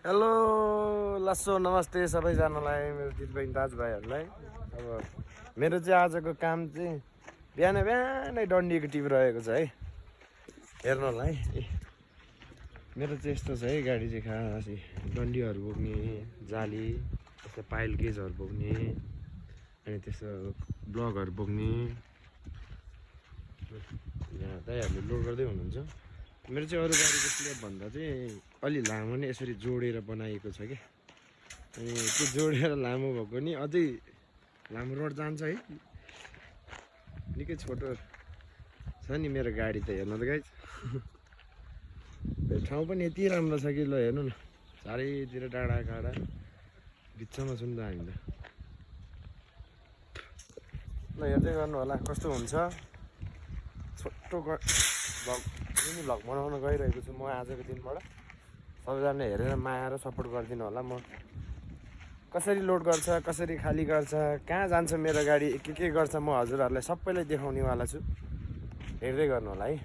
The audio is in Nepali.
हेलो लस्सो नमस्ते सबैजनालाई मेरो दिदीबहिनी दाजुभाइहरूलाई। अब मेरो चाहिँ आजको काम चाहिँ बिहानै डन्डीको टिप रहेको छ है, हेर्नुलाई है। मेरो चाहिँ यस्तो छ है, गाडी चाहिँ खासै डन्डीहरू बोक्ने, जाली त्यस्तो पाइल गेजहरू बोक्ने, अनि त्यस्तो ब्लगहरू बोक्ने। यहाँ दाइहरूले लोड गर्दै हुनुहुन्छ। मेरो चाहिँ अरू गाडीको स्ल्याब भन्दा चाहिँ अलि लामो नै यसरी जोडेर बनाइएको छ क्या। अनि त्यो जोडेर लामो भएको नि अझै लामो रोड जान्छ है। निकै छोटो छ नि मेरो गाडी त, हेर्नु त गाइस। ठाउँ पनि यति राम्रो छ कि ल हेर्नु न, चारैतिर डाँडा काँडा बिचमा छौँ त हामी त। ल हेर्दै गर्नु होला कस्तो हुन्छ। छोटो मिनी भ्लग बनाउन गइरहेको छु म आजको दिनबाट। सबैजना हेरेर माया र सपोर्ट गरिदिनु होला। म कसरी लोड गर्छ, कसरी खाली गर्छ, कहाँ जान्छ मेरो गाडी, के गर्छ, म हजुरहरूलाई सबैलाई देखाउनेवाला छु। हेर्दै गर्नु होला है।